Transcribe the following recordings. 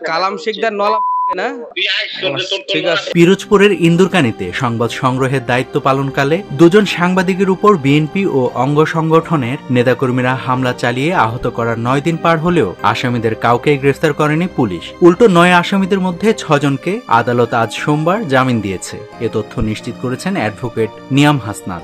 কালাম শিকদার নলা না। পিরোজপুরের ইন্দুরকানীতে সংবাদ সংগ্রহের দায়িত্ব পালনকালে দুজন সাংবাদিকের উপর বিএনপি ও অঙ্গ সংগঠনের নেতাকর্মীরা হামলা চালিয়ে আহত করার 9 দিন পার হলেও আসামিদের কাউকে গ্রেফতার করেনি পুলিশ। উল্টো 9 আসামিদের মধ্যে 6 জনকে আদালত আজ সোমবার জামিন দিয়েছে। এ তথ্য নিশ্চিত করেছেন অ্যাডভোকেট নিয়াম হাসনাত।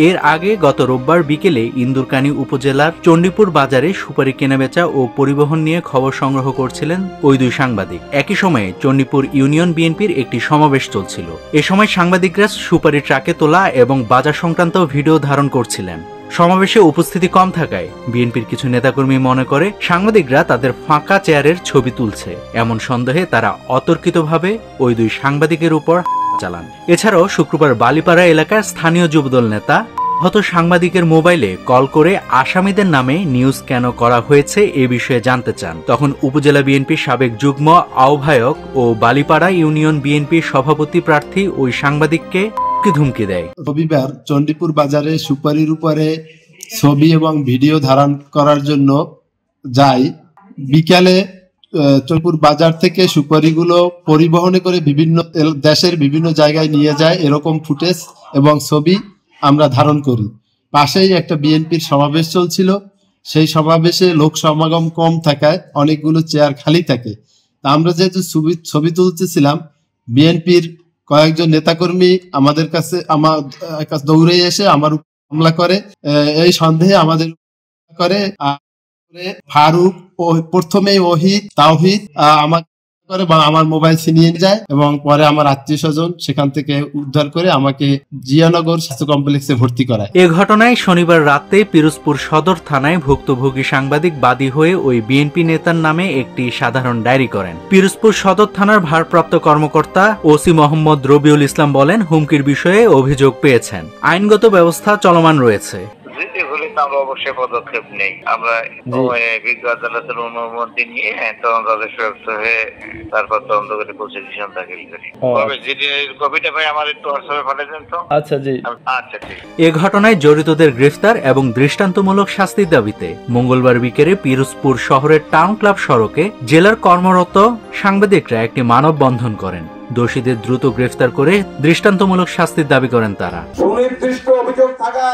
এর আগে গত রোববার বিকেলে ইন্দুরকানী উপজেলার চণ্ডীপুর বাজারে সুপারি কেনাবেচা ও পরিবহন নিয়ে খবর সংগ্রহ করছিলেন ওই দুই সাংবাদিক। একই সময়ে চণ্ডীপুর ইউনিয়ন বিএনপির একটি সমাবেশ চলছিল। এ সময় সাংবাদিকরা সুপারি ট্রাকে তোলা এবং বাজার সংক্রান্ত ভিডিও ধারণ করছিলেন। সমাবেশে উপস্থিতি কম থাকায় বিএনপির কিছু নেতাকর্মী মনে করে সাংবাদিকরা তাদের ফাঁকা চেয়ারের ছবি তুলছে। এমন সন্দেহে তারা অতর্কিতভাবে ওই দুই সাংবাদিকের উপর চালান। এছাড়াও শুক্রবার বালিপাড়া এলাকার স্থানীয় যুবদল নেতা আহত সাংবাদিকের মোবাইলে কল করে আসামিদের নামে নিউজ কেন করা হয়েছে এ বিষয়ে জানতে চান। তখন উপজেলা বিএনপির সাবেক যুগ্ম আহ্বায়ক ও বালিপাড়া ইউনিয়ন বিএনপির সভাপতি প্রার্থী ওই সাংবাদিককে ধুমকি দেয়। রবিবার চণ্ডীপুর বাজারে সুপারির উপরে ছবি এবং ভিডিও ধারণ করার জন্য যাই। বিকালে চণ্ডীপুর বাজার থেকে সুপারিগুলো পরিবহনে করে বিভিন্ন দেশের বিভিন্ন জায়গায় নিয়ে যায়। এরকম ফুটেজ এবং ছবি আমরা ধারণ করি। পাশেই একটা বিএনপির সমাবেশ চলছিল। সেই সমাবেশে লোক সমাগম কম থাকায় অনেকগুলো চেয়ার খালি থাকে। তা আমরা যেহেতু ছবি তুলতেছিলাম, বিএনপির কয়েকজন নেতাকর্মী আমার কাছে দৌড়ে এসে আমার হামলা করে। এই সন্দেহে আমাদের করে ফারুক ও প্রথমেই ওহিদ তাওহিদ আমাকে করে বা আমার মোবাইল ছিনিয়ে যায় এবং পরে আমার আত্মীয় স্বজন সেখান থেকে উদ্ধার করে আমাকে জিয়ানগর স্বাস্থ্য কমপ্লেক্সে ভর্তি করায়। এ ঘটনায় শনিবার রাতে পিরোজপুর সদর থানায় ভুক্তভোগী সাংবাদিক বাদী হয়ে ওই বিএনপি নেতার নামে একটি সাধারণ ডায়েরি করেন। পিরোজপুর সদর থানার ভারপ্রাপ্ত কর্মকর্তা ওসি মোহাম্মদ রবিউল ইসলাম বলেন, হুমকির বিষয়ে অভিযোগ পেয়েছেন, আইনগত ব্যবস্থা চলমান রয়েছে। আমরা অবশ্যই পদক্ষেপ নেই। আমরা বিজ্ঞ আদালতের অনুমতি নিয়ে তদন্তের সুরক্ষিত হয়ে তারপর তদন্ত করে প্রসিকিউশন দাখিল করি। কপিটা ভাই আমার একটু হোয়াটসঅ্যাপে পাঠিয়ে দেন তো। আচ্ছা জি, আচ্ছা ঠিক। এ ঘটনায় জড়িতদের গ্রেফতার এবং দৃষ্টান্তমূলক শাস্তির দাবিতে মঙ্গলবার বিকেলে পিরোজপুর শহরের টাউন ক্লাব সড়কে জেলার কর্মরত সাংবাদিকরা একটি মানববন্ধন করেন। দোষীদের দ্রুত গ্রেফতার করে দৃষ্টান্তমূলক শাস্তির দাবি করেন তারা। সুনির্দিষ্ট অভিযোগ থাকা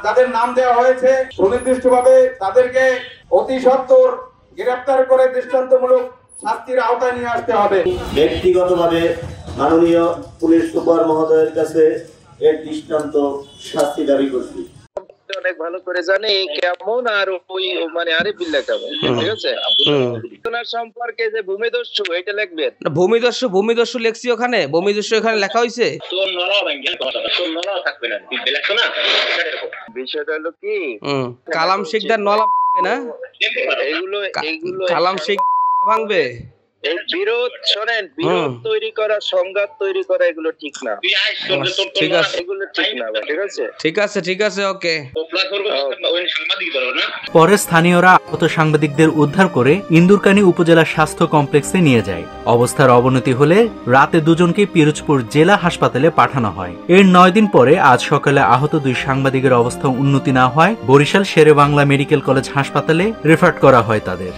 যাদের নাম দেওয়া হয়েছে সুনির্দিষ্টভাবে তাদেরকে অতি সত্বর গ্রেফতার করে দৃষ্টান্তমূলক শাস্তির আওতায় নিয়ে আসতে হবে। ব্যক্তিগতভাবে মাননীয় পুলিশ সুপার মহোদয়ের কাছে এর দৃষ্টান্ত শাস্তি দাবি করছি। অনেক ভালো করে জানি কেমন আর ওই মানে আরে বিল্লা কেমন, ঠিক আছে। আপনার সম্পর্কে যে ভূমিদস্যু এটা লিখবেন। ভূমিদস্যু লেখছি ওখানে, ভূমিদস্যু এখানে লেখা হয়েছে। তোর নলা ভাঙ্গা তোর নলা থাকবে না, তুই লেখছো না। বিষয়টা হলো কি, কালাম শিকদার নলা না, এগুলো কালাম শিক ভাঙবে। এই বিরোধ শোনেন, বিরোধ তৈরি করা, সংঘাত তৈরি করা এগুলো ঠিক না। ঠিক আছে, এগুলো ঠিক না, ঠিক আছে, ঠিক আছে, ঠিক আছে, ওকে। পরে স্থানীয়রা আহত সাংবাদিকদের উদ্ধার করে ইন্দুরকানী উপজেলা স্বাস্থ্য কমপ্লেক্সে নিয়ে যায়। অবস্থার অবনতি হলে রাতে দুজনকে পিরোজপুর জেলা হাসপাতালে পাঠানো হয়। এর 9 দিন পরে আজ সকালে আহত 2 সাংবাদিকের অবস্থা উন্নতি না হয় বরিশাল শেরে বাংলা মেডিকেল কলেজ হাসপাতালে রেফার করা হয় তাদের।